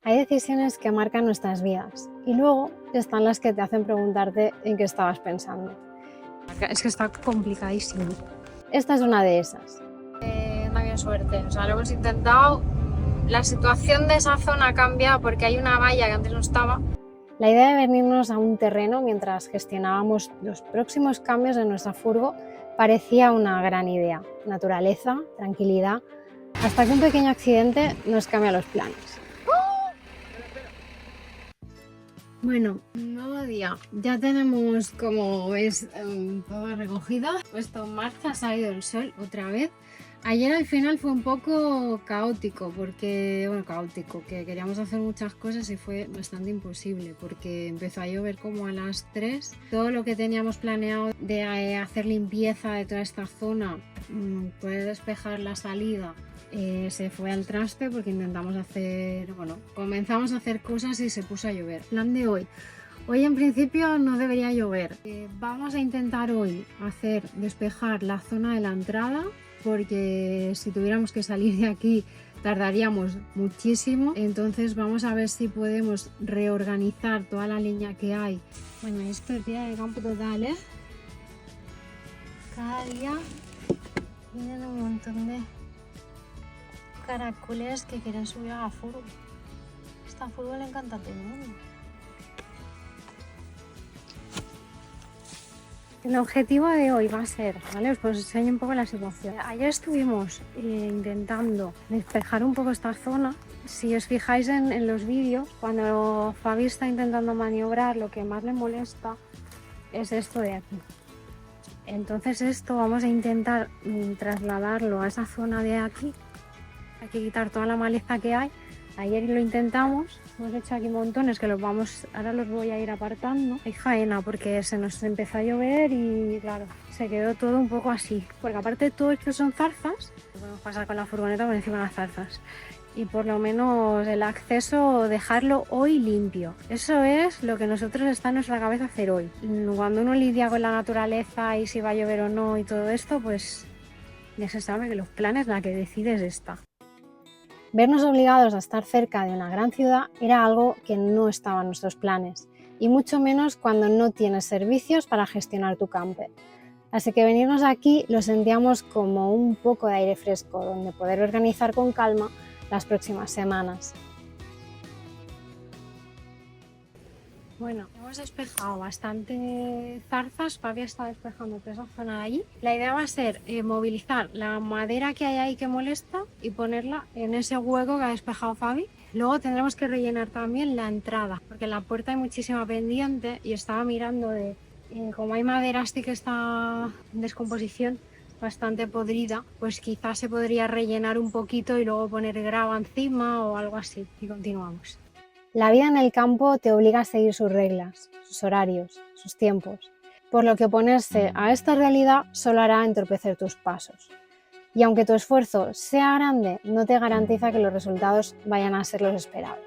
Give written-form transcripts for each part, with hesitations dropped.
Hay decisiones que marcan nuestras vidas y luego están las que te hacen preguntarte en qué estabas pensando. Es que está complicadísimo. Esta es una de esas. No había suerte, o sea, lo hemos intentado. La situación de esa zona cambia porque hay una valla que antes no estaba. La idea de venirnos a un terreno mientras gestionábamos los próximos cambios de nuestra furgo parecía una gran idea. Naturaleza, tranquilidad, hasta que un pequeño accidente nos cambia los planes. Bueno, nuevo día. Ya tenemos, como ves, todo recogido, puesto en marcha, ha salido el sol otra vez. Ayer al final fue un poco caótico, que queríamos hacer muchas cosas y fue bastante imposible porque empezó a llover como a las 3. Todo lo que teníamos planeado de hacer limpieza de toda esta zona, poder despejar la salida, se fue al traste porque comenzamos a hacer cosas y se puso a llover. Plan de hoy. Hoy en principio no debería llover. Vamos a intentar hoy despejar la zona de la entrada, porque si tuviéramos que salir de aquí tardaríamos muchísimo. Entonces vamos a ver si podemos reorganizar toda la leña que hay. Bueno, esto es día de campo total, ¿eh? Cada día vienen un montón de caracoles que quieren subir a la furgo. Esta furgo le encanta a todo el mundo. El objetivo de hoy va a ser, ¿vale? Os enseño un poco la situación. Ayer estuvimos intentando despejar un poco esta zona. Si os fijáis en los vídeos, cuando Fabi está intentando maniobrar, lo que más le molesta es esto de aquí. Entonces esto vamos a intentar trasladarlo a esa zona de aquí. Hay que quitar toda la maleza que hay. Ayer lo intentamos, hemos hecho aquí montones que ahora los voy a ir apartando. Hay faena porque se nos empezó a llover y claro, se quedó todo un poco así. Porque aparte de todo esto son zarzas, podemos pasar con la furgoneta por encima de las zarzas. Y por lo menos el acceso dejarlo hoy limpio. Eso es lo que nosotros está en nuestra cabeza hacer hoy. Cuando uno lidia con la naturaleza y si va a llover o no y todo esto, pues ya se sabe que los planes la que decide es esta. Vernos obligados a estar cerca de una gran ciudad era algo que no estaba en nuestros planes, y mucho menos cuando no tienes servicios para gestionar tu camper. Así que venirnos aquí lo sentíamos como un poco de aire fresco, donde poder organizar con calma las próximas semanas. Bueno, hemos despejado bastante zarzas, Fabi está despejando toda esa zona de allí. La idea va a ser movilizar la madera que hay ahí que molesta y ponerla en ese hueco que ha despejado Fabi. Luego tendremos que rellenar también la entrada, porque en la puerta hay muchísima pendiente y estaba mirando como hay madera así que está en descomposición, bastante podrida, pues quizás se podría rellenar un poquito y luego poner grava encima o algo así. Y continuamos. La vida en el campo te obliga a seguir sus reglas, sus horarios, sus tiempos, por lo que oponerse a esta realidad solo hará entorpecer tus pasos. Y aunque tu esfuerzo sea grande, no te garantiza que los resultados vayan a ser los esperados.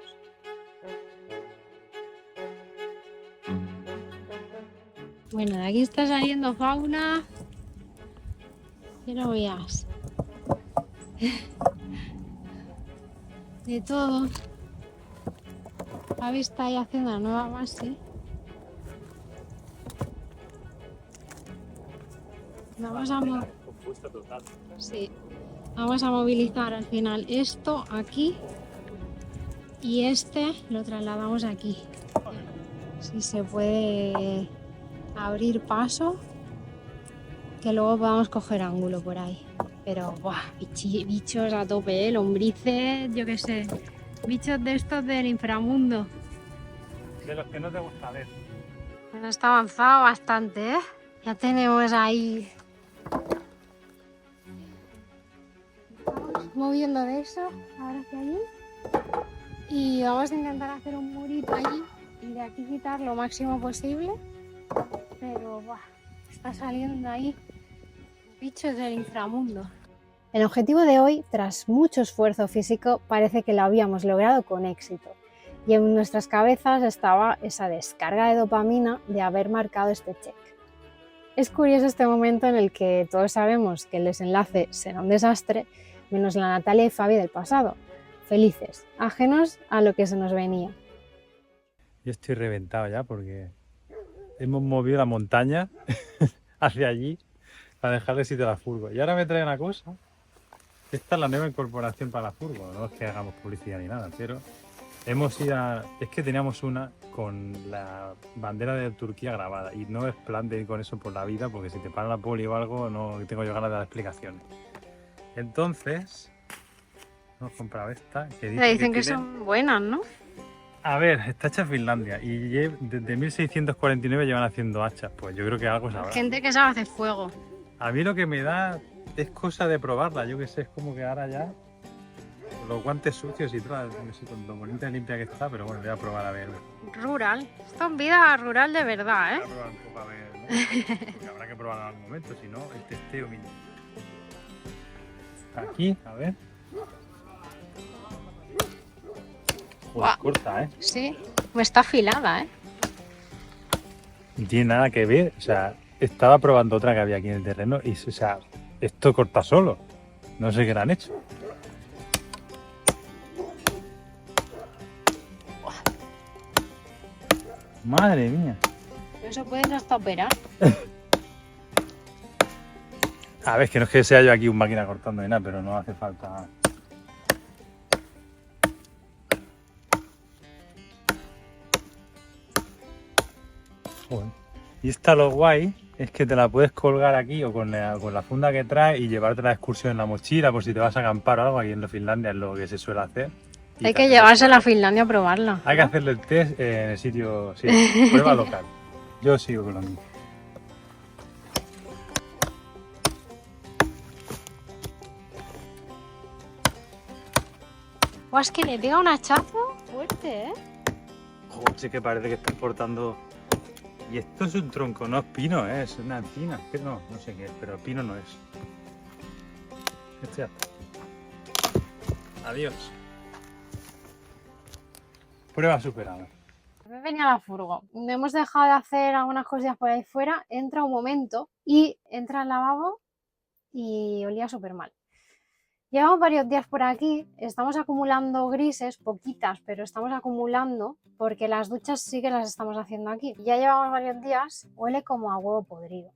Bueno, de aquí está saliendo fauna, que no veas. De todo. Fabi está ahí haciendo la nueva base. Vamos a movilizar al final esto aquí y este lo trasladamos aquí. Si se puede abrir paso, que luego podamos coger ángulo por ahí. Pero, bichos a tope, lombrices, yo qué sé. Bichos de estos del inframundo. De los que no te gusta ver. Bueno, está avanzado bastante, ¿eh? Ya tenemos ahí... Estamos moviendo de eso, ahora hacia allí. Y vamos a intentar hacer un murito allí y de aquí quitar lo máximo posible. Pero, está saliendo ahí bichos del inframundo. El objetivo de hoy, tras mucho esfuerzo físico, parece que lo habíamos logrado con éxito. Y en nuestras cabezas estaba esa descarga de dopamina de haber marcado este check. Es curioso este momento en el que todos sabemos que el desenlace será un desastre, menos la Natalia y Fabi del pasado. felices, ajenos a lo que se nos venía. Yo estoy reventado ya porque hemos movido la montaña hacia allí para dejarle sitio a la furgo. Y ahora me trae una cosa. Esta es la nueva incorporación para la furgo. No es que hagamos publicidad ni nada, pero hemos ido a... Es que teníamos una con la bandera de Turquía grabada y no es plan de ir con eso por la vida porque si te para la poli o algo no tengo yo ganas de dar explicaciones. Entonces, hemos comprado esta. Que Dicen que tiene... son buenas, ¿no? A ver, está hecha en Finlandia y desde 1649 llevan haciendo hachas. Pues yo creo que algo sabrá. Gente que sabe hacer fuego. A mí lo que me da es cosa de probarla. Yo que sé, es como que ahora ya los guantes sucios y todo, no sé con lo bonita y limpia que está, pero bueno, voy a probar a ver. Rural. Esto es vida rural de verdad, Voy a probar un poco a ver, ¿no? Porque habrá que probarlo en algún momento, si no, el testeo mínimo. Aquí, a ver. Joder, corta, ¿eh? Sí, está afilada, ¿eh? No tiene nada que ver, o sea, estaba probando otra que había aquí en el terreno y, o sea, esto corta solo. No sé qué le han hecho. Madre mía. Eso puedes hasta operar. A ver, que no es que sea yo aquí un máquina cortando ni nada, pero no hace falta. Joder. Y esta lo guay es que te la puedes colgar aquí o con la funda que trae y llevarte la excursión en la mochila por si te vas a acampar o algo. Aquí en Finlandia es lo que se suele hacer. Hay que llevársela a Finlandia a probarla. Hay que hacerle el test en el sitio, sí, prueba local. Yo sigo con lo mismo. Buah, es que le pega un hachazo fuerte, ¿eh? Joder, sí que parece que estás cortando. Y esto es un tronco, no es pino, es una encina. No sé qué es, pero pino no es. Esto ya está. Adiós. Prueba superada. Me venía la furgo. Hemos dejado de hacer algunas cosillas por ahí fuera. Entra un momento y entra al lavabo y olía súper mal. Llevamos varios días por aquí, estamos acumulando grises, poquitas, pero estamos acumulando porque las duchas sí que las estamos haciendo aquí. Ya llevamos varios días, huele como a huevo podrido,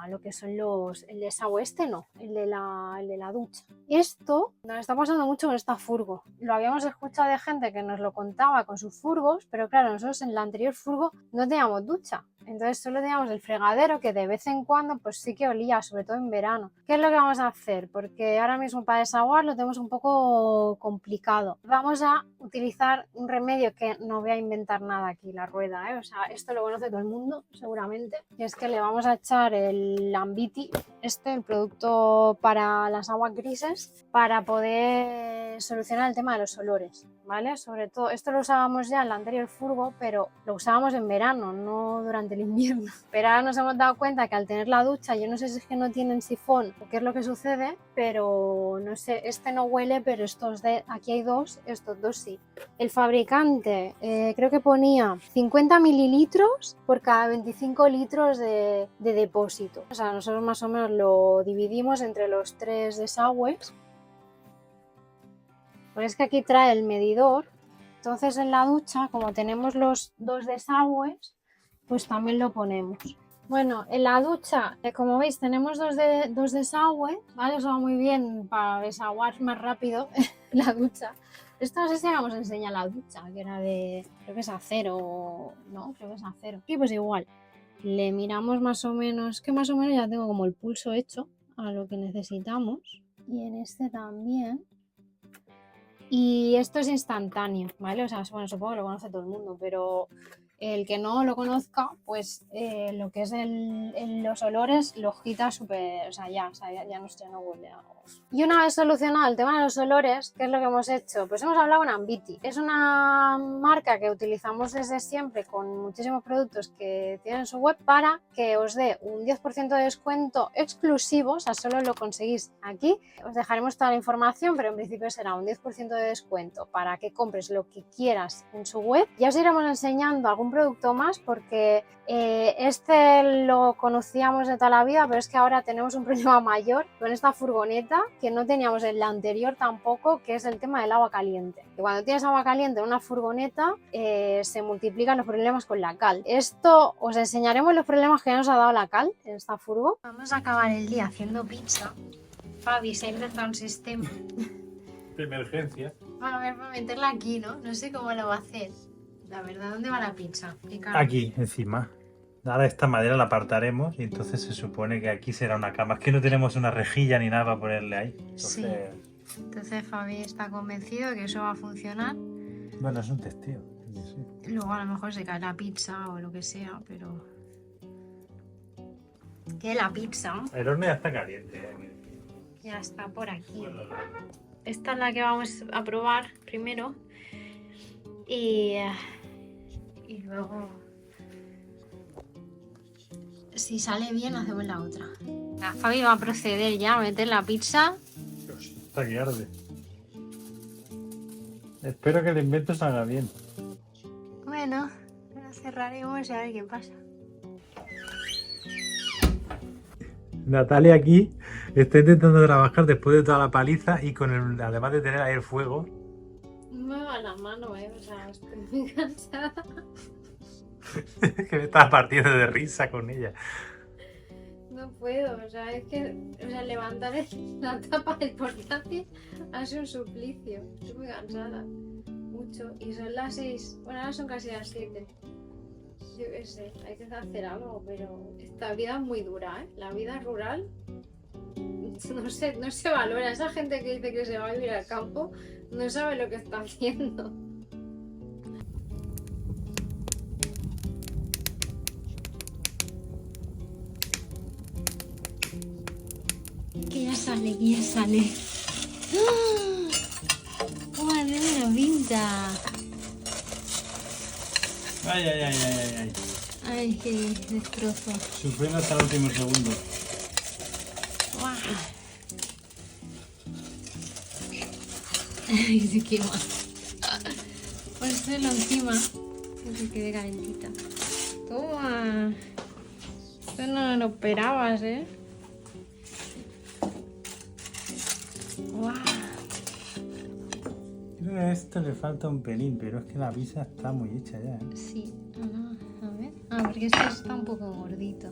lo que son el desagüe no, el de la ducha. Esto nos está pasando mucho con esta furgo. Lo habíamos escuchado de gente que nos lo contaba con sus furgos, pero claro, nosotros en la anterior furgo no teníamos ducha. Entonces solo teníamos el fregadero que de vez en cuando pues sí que olía, sobre todo en verano. ¿Qué es lo que vamos a hacer? Porque ahora mismo para desaguar lo tenemos un poco complicado. Vamos a utilizar un remedio que no voy a inventar nada aquí, la rueda, ¿eh? O sea, esto lo conoce todo el mundo seguramente. Y es que le vamos a echar el Ambiti, el producto para las aguas grises, para poder solucionar el tema de los olores, ¿vale? Sobre todo, esto lo usábamos ya en la anterior furgo, pero lo usábamos en verano, no durante el invierno. Pero ahora nos hemos dado cuenta que al tener la ducha, yo no sé si es que no tienen sifón o qué es lo que sucede, pero no sé, este no huele, pero aquí hay dos, estos dos sí. El fabricante creo que ponía 50 mililitros por cada 25 litros de depósito. O sea, nosotros más o menos lo dividimos entre los 3 desagües. Pues es que aquí trae el medidor, entonces en la ducha, como tenemos los 2 desagües, pues también lo ponemos. Bueno, en la ducha, como veis, tenemos dos desagües, ¿vale? Eso va muy bien para desaguar más rápido la ducha. Esto no sé si vamos a enseñar la ducha, que era creo que es acero, no, creo que es acero. Y pues igual, le miramos más o menos, que más o menos ya tengo como el pulso hecho a lo que necesitamos. Y en este también. Y esto es instantáneo, ¿vale? O sea, bueno, supongo que lo conoce todo el mundo, pero el que no lo conozca, pues lo que es los olores los quita súper, o sea, ya no huele a algo. Y una vez solucionado el tema de los olores, ¿qué es lo que hemos hecho? Pues hemos hablado con Ambiti. Es una marca que utilizamos desde siempre con muchísimos productos que tienen en su web para que os dé un 10% de descuento exclusivo, o sea, solo lo conseguís aquí. Os dejaremos toda la información, pero en principio será un 10% de descuento para que compres lo que quieras en su web. Ya os iremos enseñando algún producto más porque este lo conocíamos de toda la vida, pero es que ahora tenemos un problema mayor con esta furgoneta que no teníamos en la anterior tampoco, que es el tema del agua caliente. Que cuando tienes agua caliente en una furgoneta se multiplican los problemas con la cal. Esto os enseñaremos los problemas que ya nos ha dado la cal en esta furgo. Vamos a acabar el día haciendo pizza. Fabi se ha inventado un sistema De emergencia. para meterla aquí, ¿no? No sé cómo lo va a hacer. La verdad, ¿dónde va la pizza? Aquí, encima. Ahora esta madera la apartaremos y entonces se supone que aquí será una cama. Es que no tenemos una rejilla ni nada para ponerle ahí. Entonces Fabi está convencido de que eso va a funcionar. Bueno, es un testeo. Sí. Luego a lo mejor se cae la pizza o lo que sea, pero... Que la pizza El horno ya está caliente. ya está por aquí. Esta es la que vamos a probar primero. Y luego, si sale bien, hacemos la otra. La Fabi va a proceder ya a meter la pizza. Está que arde. Espero que el invento salga bien. Bueno, la cerraremos y a ver qué pasa. Natalia aquí está intentando trabajar después de toda la paliza y además de tener ahí el fuego. No me va la mano, o sea, estoy muy cansada. Que me estaba partiendo de risa con ella. No puedo, o sea, es que levantar la tapa del portátil ha sido un suplicio. Estoy muy cansada, mucho. Y son las 6, bueno, ahora son casi las 7. Yo qué sé, hay que hacer algo, pero esta vida es muy dura, ¿eh? La vida rural, no se valora. Esa gente que dice que se va a vivir al campo no sabe lo que está haciendo. Que ya sale, que ya sale. ¡Oh, madre mía, pinta! Ay, ay, ay, ay, ay. Ay, qué destrozo. Sufriendo hasta el último segundo. ¡Guau! Ay, se quema. Pónselo encima. Que se quede calentita. Toma. Esto no lo esperabas, ¿eh? ¡Guau! Creo que a esto le falta un pelín, pero es que la pizza está muy hecha ya, ¿eh? Sí, a ver. Ah, porque esto está un poco gordito.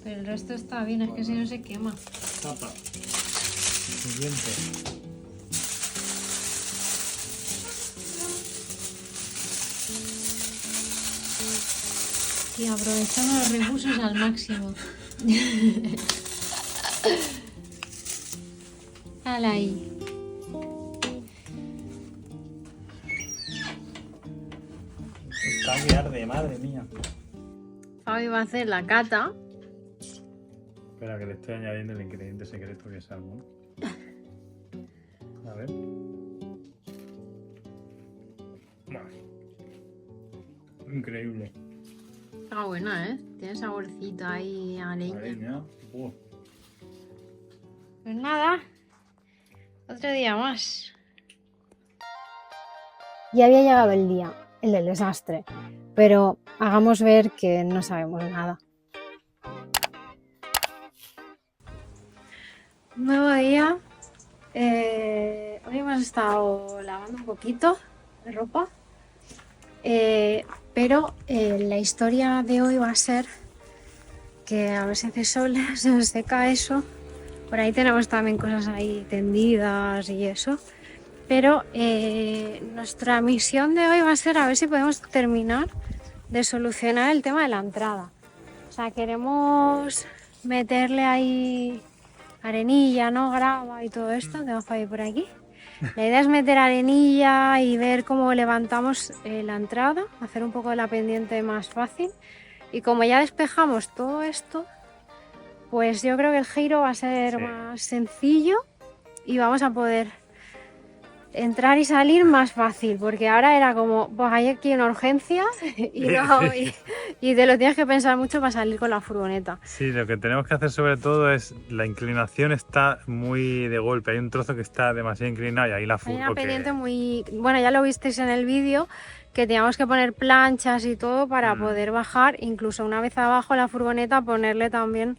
Pero el resto está bien, es que si no se quema. Tapa. Siguiente. Y aprovechando los recursos al máximo. Hala ahí. Está que arde, madre mía. Fabi va a hacer la cata. Espera, que le estoy añadiendo el ingrediente secreto que es salmón. A ver. Increíble. Está buena, ¿eh? Tiene saborcito ahí a leña. Pues nada, otro día más. Ya había llegado el día, el del desastre, pero hagamos ver que no sabemos nada. Nuevo día. Hoy hemos estado lavando un poquito de ropa, pero la historia de hoy va a ser que a ver si hace sol, se nos seca eso. Por ahí tenemos también cosas ahí tendidas y eso. Pero nuestra misión de hoy va a ser a ver si podemos terminar de solucionar el tema de la entrada. O sea, queremos meterle ahí arenilla, ¿no? Grava y todo esto. Tengo Fabi por aquí. La idea es meter arenilla y ver cómo levantamos la entrada, hacer un poco de la pendiente más fácil. Y como ya despejamos todo esto, pues yo creo que el giro va a ser más sencillo y vamos a poder entrar y salir más fácil, porque ahora era como, pues hay aquí una urgencia y te lo tienes que pensar mucho para salir con la furgoneta. Sí, lo que tenemos que hacer sobre todo es, la inclinación está muy de golpe, hay un trozo que está demasiado inclinado y ahí la Hay furgo una pendiente muy, bueno, ya lo visteis en el vídeo, que teníamos que poner planchas y todo para poder bajar, incluso una vez abajo la furgoneta ponerle también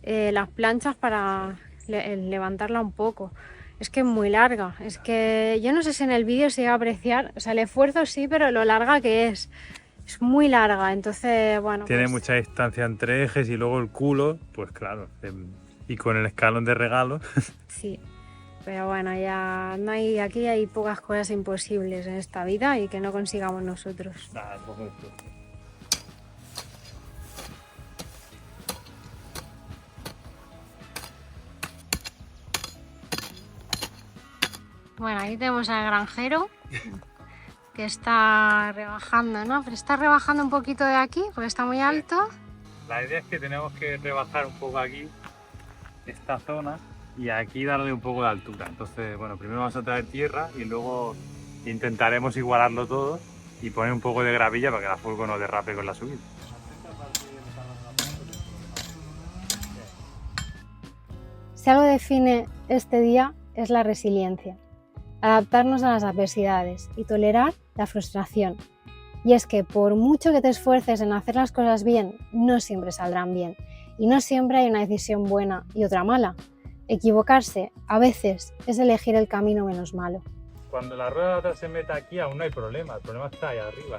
las planchas para levantarla un poco. Es que es muy larga, es que yo no sé si en el vídeo se va a apreciar, o sea, el esfuerzo sí, pero lo larga que es muy larga, entonces, bueno. Tiene pues, mucha distancia entre ejes y luego el culo, pues claro, y con el escalón de regalo. sí, pero bueno, ya no hay, aquí hay pocas cosas imposibles en esta vida y que no consigamos nosotros. Nada, poco de esto. Bueno, ahí tenemos al granjero que está rebajando, ¿no? Pero está rebajando un poquito de aquí porque está muy alto. La idea es que tenemos que rebajar un poco aquí, esta zona, y aquí darle un poco de altura. Entonces, bueno, primero vamos a traer tierra y luego intentaremos igualarlo todo y poner un poco de gravilla para que la furgo no derrape con la subida. Si algo define este día es la resiliencia, adaptarnos a las adversidades y tolerar la frustración. Y es que por mucho que te esfuerces en hacer las cosas bien, no siempre saldrán bien. Y no siempre hay una decisión buena y otra mala. Equivocarse, a veces, es elegir el camino menos malo. Cuando la rueda de atrás se meta aquí aún no hay problema, el problema está ahí arriba,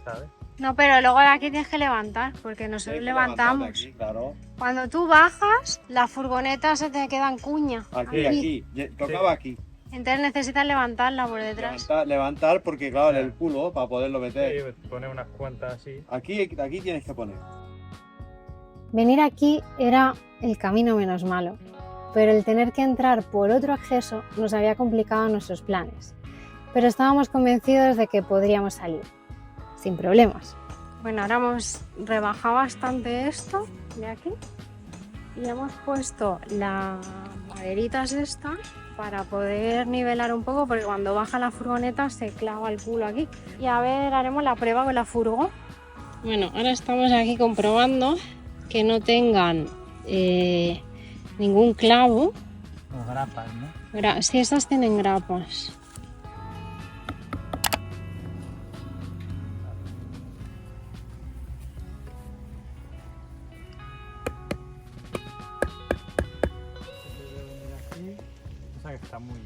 ¿sabes? No, pero luego de aquí tienes que levantar, porque nosotros levantamos. Aquí, claro. Cuando tú bajas, la furgoneta se te queda en cuña. Aquí. Tocaba aquí. Entonces necesitas levantarla por detrás. Levantar porque, claro, el culo para poderlo meter. Sí, poner unas cuantas así. Aquí tienes que poner. Venir aquí era el camino menos malo, pero el tener que entrar por otro acceso nos había complicado nuestros planes. Pero estábamos convencidos de que podríamos salir, sin problemas. Bueno, ahora hemos rebajado bastante esto de aquí y hemos puesto las maderitas estas para poder nivelar un poco, porque cuando baja la furgoneta se clava el culo aquí. Y a ver, haremos la prueba con la furgo. Bueno, ahora estamos aquí comprobando que no tengan ningún clavo. O grapas, ¿no? Sí, estas tienen grapas. Esa que está muy...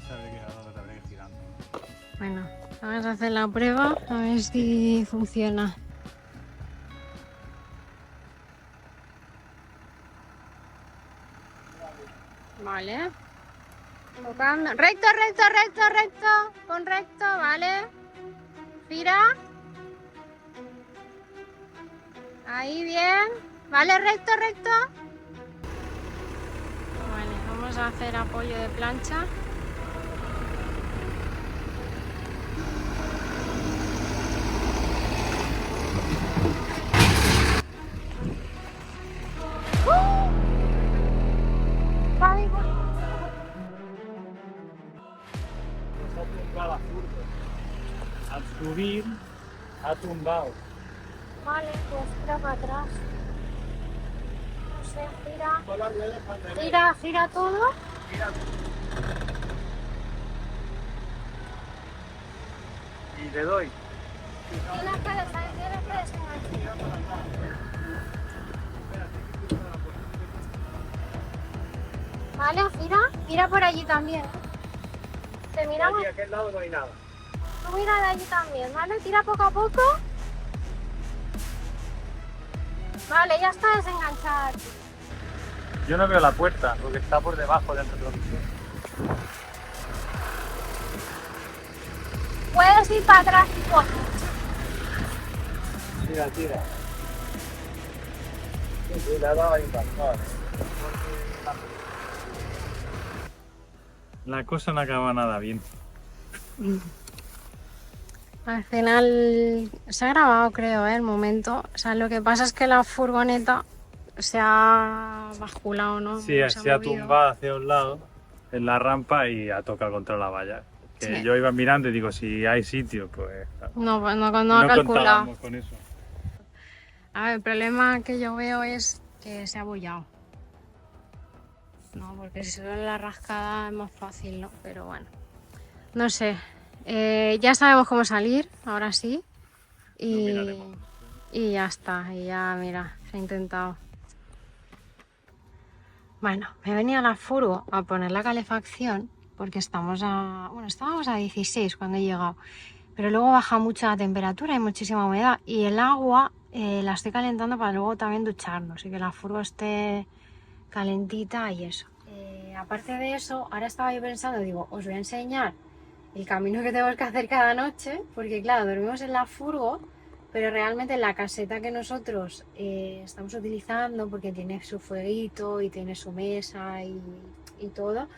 Esa de que ahora te habría que ir girando. Bueno, vamos a hacer la prueba a ver si funciona. Vale. Tocando. Recto, recto, recto, recto. Con recto, vale. Gira. Ahí, bien. Vale, recto, recto. Vale, vamos a hacer apoyo de plancha. Nos ha tumbado la furgo. Al subir, ha tumbado. Vale, pues tira para atrás. No sé, gira. Gira todo. Y le doy. Tienes que desenganchar. Vale, gira por allí también. Terminamos. Aquí a aquel lado no hay nada. Tú mira de allí también, ¿vale? Tira poco a poco. Vale, ya está desenganchada. Yo no veo la puerta porque está por debajo del retrovisor. Puedes ir para atrás y coges. Tira. Sí, le ha dado ahí impactar. La cosa no acaba nada bien. Al final se ha grabado, creo, el momento. O sea, lo que pasa es que la furgoneta se ha basculado, ¿no? Sí, se ha movido. tumbado hacia un lado en la rampa y ha tocado contra la valla. Que Sí. yo iba mirando y digo, si hay sitio, pues claro, No ha no calculado. contábamos con eso. A ver, el problema que yo veo es que se ha abollado. No, porque si solo la rascada es más fácil, ¿no? Pero bueno, no sé. Ya sabemos cómo salir, ahora sí. Y, miraremos. y ya está, y ya mira, se ha intentado. Bueno, me he venido a la furgo a poner la calefacción porque estábamos a 16 cuando he llegado. Pero luego baja mucho la temperatura, hay muchísima humedad y el agua la estoy calentando para luego también ducharnos y que la furgo esté calentita y eso. Aparte de eso, ahora estaba yo pensando, digo, os voy a enseñar el camino que tenemos que hacer cada noche, porque claro, dormimos en la furgo, pero realmente la caseta que nosotros estamos utilizando, porque tiene su fueguito y tiene su mesa y todo,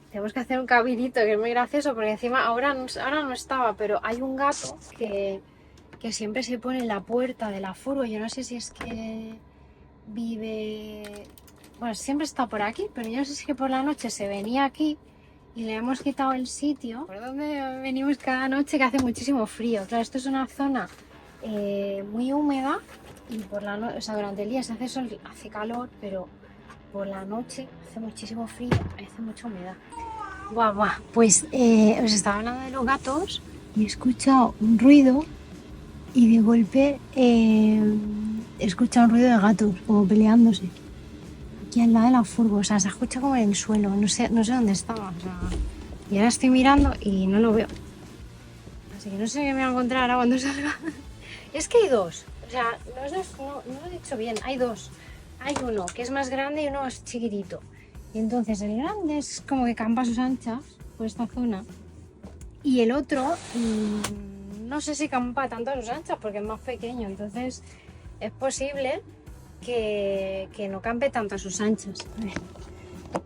tenemos que hacer un caminito que es muy gracioso, porque encima ahora no estaba, pero hay un gato que siempre se pone en la puerta de la furgo. Yo no sé si es que vive... Bueno, siempre está por aquí, pero yo no sé si es que por la noche se venía aquí y le hemos quitado el sitio por donde venimos cada noche, que hace muchísimo frío. Claro, esto es una zona muy húmeda y por la noche, o sea, durante el día se hace sol, hace calor, pero por la noche hace muchísimo frío, hace mucha humedad. Guau, guau. Pues os estaba hablando de los gatos y he escuchado un ruido y de golpe he escuchado un ruido de gatos como peleándose aquí al lado de la furgo, o sea, se escucha como en el suelo, no sé dónde estaba, o sea, y ahora estoy mirando y no lo veo, así que no sé qué me voy a encontrar ahora cuando salga. Es que hay dos, o sea, no lo he dicho bien, hay dos, hay uno que es más grande y uno es chiquitito, y entonces el grande es como que campa a sus anchas por esta zona y el otro no sé si campa tanto a sus anchas porque es más pequeño, entonces es posible que no campe tanto a sus anchas.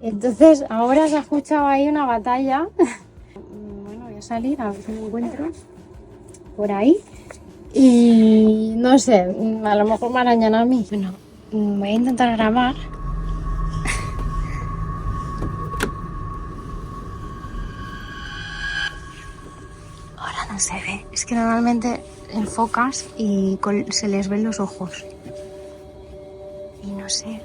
Entonces ahora se ha escuchado ahí una batalla. Bueno, voy a salir a ver si me encuentro por ahí y no sé, a lo mejor me arañan a mí. Bueno, voy a intentar grabar. Ahora no se ve, es que normalmente enfocas y se les ven los ojos. Y no sé.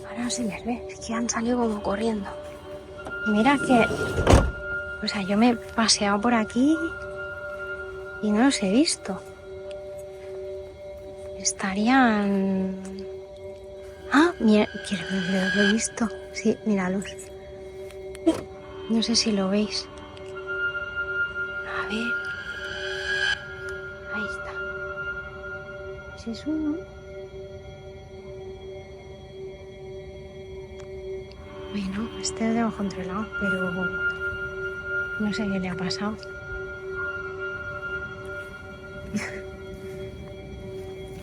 Ahora no se les ve, es que han salido como corriendo. Y mira que, o sea, yo me he paseado por aquí y no los he visto. Estarían... Ah, mira, que lo he visto. Sí, míralos. No sé si lo veis. A ver. Ahí está. Ese es uno. Bueno, este lo tengo controlado, pero no sé qué le ha pasado.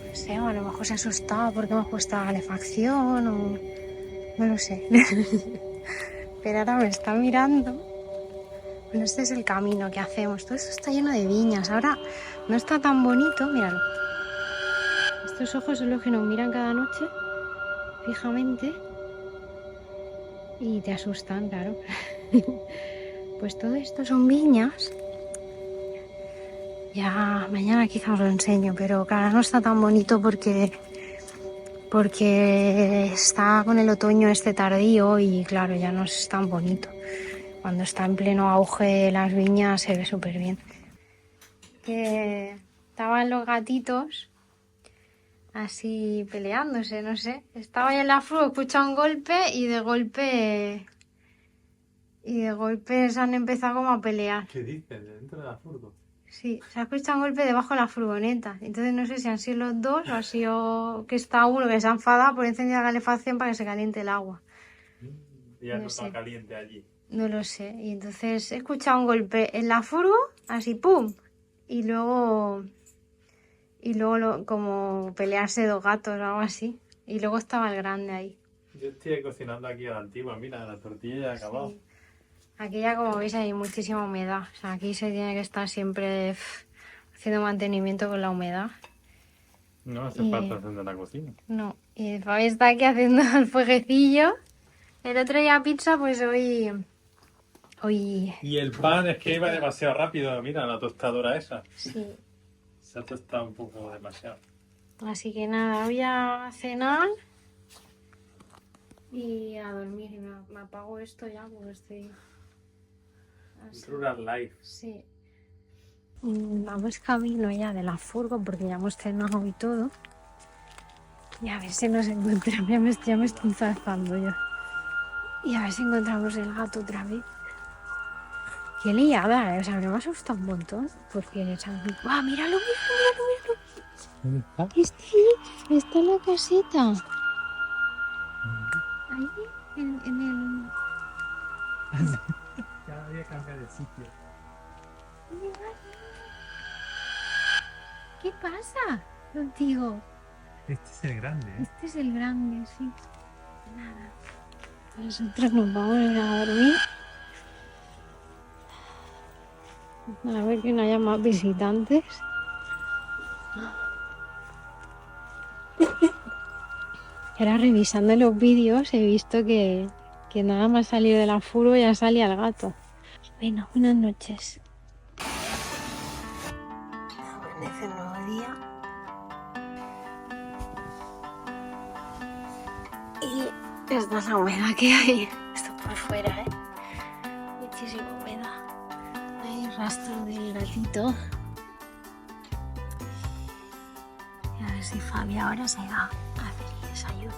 No sé, o a lo mejor se ha asustado porque hemos puesto la calefacción o... No lo sé. Pero ahora me está mirando. Bueno, este es el camino que hacemos. Todo esto está lleno de viñas. Ahora no está tan bonito, míralo. Estos ojos son los que nos miran cada noche fijamente y te asustan, claro. Pues todo esto son viñas. Ya mañana quizá os lo enseño, pero claro, no está tan bonito porque está con el otoño este tardío y claro, ya no es tan bonito. Cuando está en pleno auge las viñas se ve súper bien. Que estaban los gatitos así peleándose, no sé. Estaba ahí en la furgo, escucha un golpe y de golpe se han empezado como a pelear. ¿Qué dices? ¿Dentro de la furgo? Sí, se ha escuchado un golpe debajo de la furgoneta. Entonces no sé si han sido los dos o ha sido que está uno que se ha enfadado por encender la calefacción para que se caliente el agua. Y ya No no sé. está caliente allí. No lo sé. Y entonces he escuchado un golpe en la furgo, así pum. Y luego como pelearse dos gatos o algo así. Y luego estaba el grande ahí. Yo estoy cocinando aquí a la antigua, mira, la tortilla ya ha acabado. Sí. Aquí ya como veis hay muchísima humedad. O sea, aquí se tiene que estar siempre haciendo mantenimiento con la humedad. No hace Y- falta encender la cocina. No. Y Fabi está aquí haciendo el fueguecillo. El otro día pizza, pues hoy... Y el pan es que iba demasiado rápido, mira, la tostadora esa. Sí. Se ha tostado un poco demasiado. Así que nada, voy a cenar. y a dormir. Y me apago esto ya porque estoy así. Rural life. Sí. Vamos camino ya de la furgo porque ya hemos cenado y todo. Y a ver si nos encontramos. Ya me estoy zarzando ya. Y a ver si encontramos el gato otra vez. Qué liada, o sea, me ha asustado un montón. Porque ¡ah, míralo! ¿Dónde está? Está en la caseta. Ahí, en el... Ya había cambiado de sitio. ¿Qué pasa contigo? Este es el grande, ¿eh? Este es el grande, sí. Nada. Nosotros nos vamos a dormir. A ver que no haya más visitantes. Ahora revisando los vídeos he visto que nada más salir de la furgo ya salía el gato. Bueno, buenas noches. Amanece el nuevo día. Y esta es la humedad que hay. Esto por fuera, ¿eh? Muchísima humedad. Hay rastro del gatito. Y a ver si Fabi ahora se va a hacer el desayuno.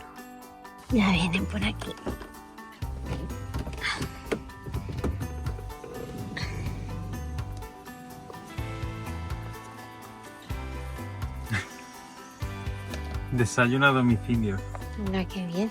Ya vienen por aquí. Desayuno a domicilio. Mira qué bien.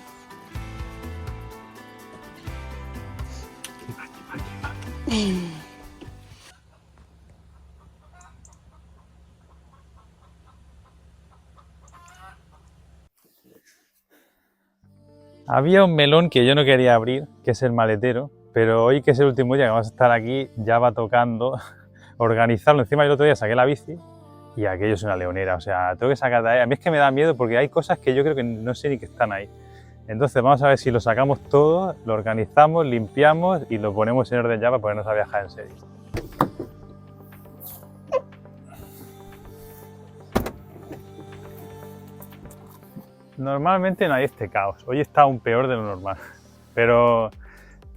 Había un melón que yo no quería abrir, que es el maletero, pero hoy que es el último día que vamos a estar aquí, ya va tocando organizarlo. Encima el otro día saqué la bici y aquello es una leonera, o sea, tengo que sacar de ahí. A mí es que me da miedo porque hay cosas que yo creo que no sé ni que están ahí. Entonces vamos a ver si lo sacamos todo, lo organizamos, limpiamos y lo ponemos en orden ya para ponernos a viajar en serio. Normalmente no hay este caos, hoy está aún peor de lo normal, pero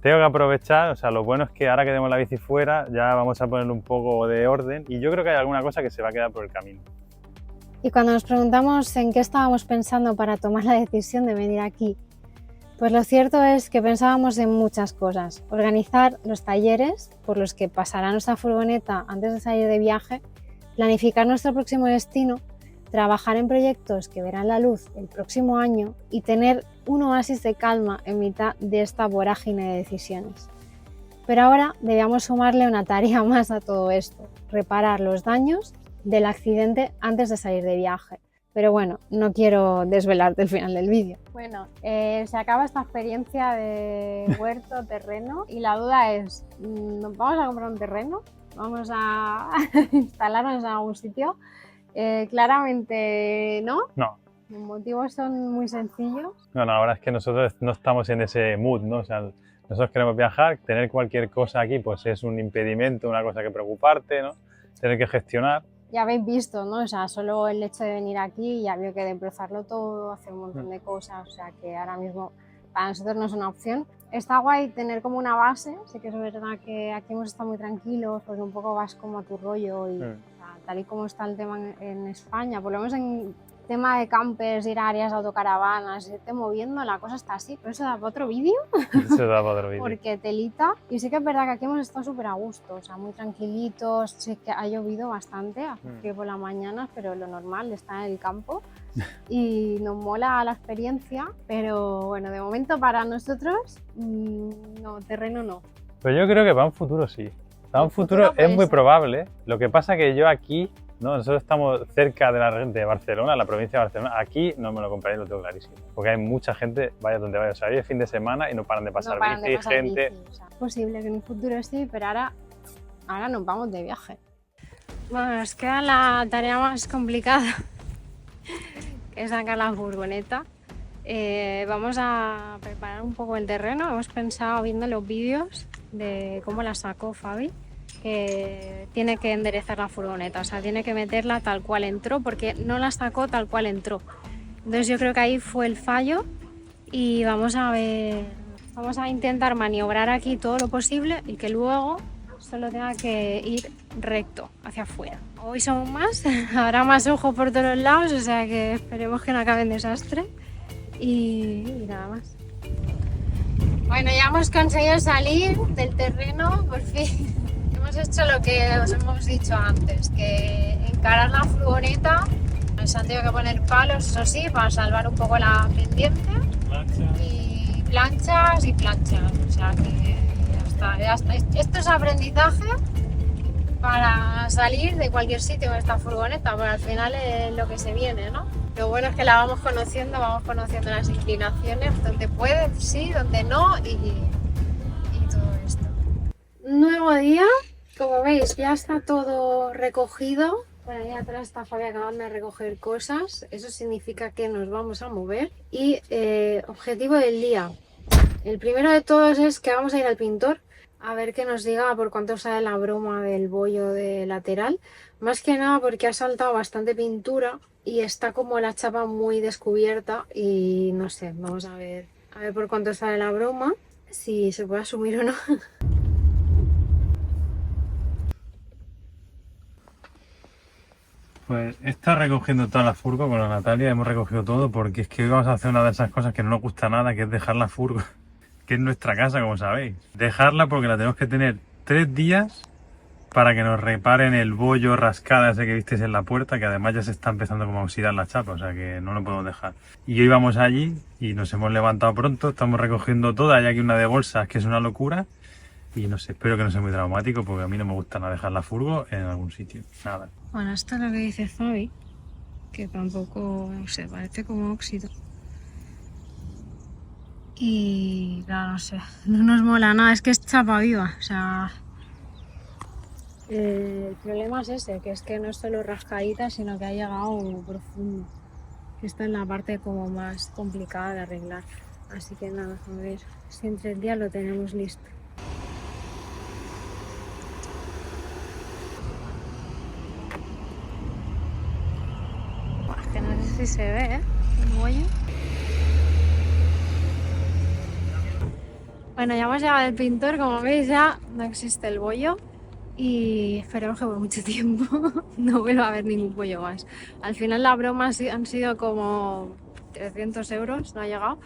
tengo que aprovechar, o sea, lo bueno es que ahora que tenemos la bici fuera ya vamos a ponerle un poco de orden y yo creo que hay alguna cosa que se va a quedar por el camino. Y cuando nos preguntamos en qué estábamos pensando para tomar la decisión de venir aquí, pues lo cierto es que pensábamos en muchas cosas. Organizar los talleres por los que pasará nuestra furgoneta antes de salir de viaje, planificar nuestro próximo destino, trabajar en proyectos que verán la luz el próximo año y tener un oasis de calma en mitad de esta vorágine de decisiones. Pero ahora debíamos sumarle una tarea más a todo esto, reparar los daños del accidente antes de salir de viaje. Pero bueno, no quiero desvelarte el final del vídeo. Bueno, se acaba esta experiencia de huerto, terreno y la duda es, ¿vamos a comprar un terreno? ¿Vamos a instalarnos en algún sitio? Claramente no. No. Los motivos son muy sencillos. No, la verdad es que nosotros no estamos en ese mood, ¿no? O sea, nosotros queremos viajar, tener cualquier cosa aquí pues es un impedimento, una cosa que preocuparte, ¿no? Tener que gestionar. Ya habéis visto, ¿no? O sea, solo el hecho de venir aquí ya había que desbrozarlo todo, hacer un montón de cosas, o sea que ahora mismo para nosotros no es una opción. Está guay tener como una base, sí que es verdad que aquí hemos estado muy tranquilos, pues un poco vas como a tu rollo y o sea, tal y como está el tema en España, por lo menos en tema de campers, ir a áreas de autocaravanas, irte moviendo, la cosa está así, pero eso da para otro vídeo. Eso da para otro vídeo. Porque telita, y sí que es verdad que aquí hemos estado súper a gusto, o sea, muy tranquilitos, sí que ha llovido bastante, hace frío por las mañanas, pero lo normal está en el campo y nos mola la experiencia, pero bueno, de momento para nosotros, no, terreno no. Pero yo creo que para un futuro sí, para un futuro es muy probable, lo que pasa que yo aquí, ¿no? Nosotros estamos cerca de Barcelona, la provincia de Barcelona. Aquí no me lo compraría, lo tengo clarísimo. Porque hay mucha gente, vaya donde vaya. O sea, hoy es fin de semana y no paran de pasar gente. Bici, o sea, es posible que en un futuro sí, pero ahora nos vamos de viaje. Bueno, nos queda la tarea más complicada, que es sacar la furgoneta. Vamos a preparar un poco el terreno. Hemos pensado, viendo los vídeos de cómo la sacó Fabi, que tiene que enderezar la furgoneta, o sea, tiene que meterla tal cual entró porque no la sacó tal cual entró. Entonces yo creo que ahí fue el fallo y vamos a ver, vamos a intentar maniobrar aquí todo lo posible y que luego solo tenga que ir recto hacia afuera. Hoy somos más, habrá más ojo por todos lados, o sea que esperemos que no acabe en desastre y nada más. Bueno, ya hemos conseguido salir del terreno, por fin. Hemos hecho lo que os hemos dicho antes, que encarar la furgoneta. Nos han tenido que poner palos, eso sí, para salvar un poco la pendiente. Y planchas y planchas, o sea que ya está. Esto es aprendizaje para salir de cualquier sitio con esta furgoneta, pero al final es lo que se viene, ¿no? Lo bueno es que la vamos conociendo las inclinaciones, donde puede, sí, donde no y todo esto. Nuevo día, como veis ya está todo recogido. Por ahí atrás está Fabi acabando de recoger cosas, eso significa que nos vamos a mover. Y objetivo del día, el primero de todos es que vamos a ir al pintor a ver que nos diga por cuánto sale la broma del bollo de lateral. Más que nada porque ha saltado bastante pintura y está como la chapa muy descubierta y no sé, vamos a ver por cuánto sale la broma, si se puede asumir o no. Pues he estado recogiendo toda la furgo con la Natalia, hemos recogido todo porque es que hoy vamos a hacer una de esas cosas que no nos gusta nada, que es dejar la furgo, que es nuestra casa, como sabéis. Dejarla porque la tenemos que tener 3 días para que nos reparen el bollo rascada ese que visteis en la puerta, que además ya se está empezando como a oxidar la chapa, o sea que no lo podemos dejar. Y hoy vamos allí y nos hemos levantado pronto, estamos recogiendo todo, hay aquí una de bolsas que es una locura y no sé, espero que no sea muy traumático porque a mí no me gusta nada dejar la furgo en algún sitio, nada. Bueno, esto es lo que dice Fabi, que tampoco, no sé, parece como óxido. Y claro, no sé, no nos mola nada, es que es chapa viva, o sea... El problema es ese, que es que no es solo rascadita, sino que ha llegado profundo. Esta es la parte como más complicada de arreglar. Así que nada, a ver si en 3 días lo tenemos listo. Es que no sé si se ve, ¿eh? El bollo. Bueno, ya hemos llegado al pintor, como veis ya no existe el bollo. Y esperemos que por mucho tiempo no vuelva a haber ningún pollo más. Al final la broma han sido como 300 euros, no ha llegado,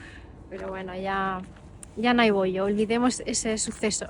pero bueno, ya no hay bollo, olvidemos ese suceso.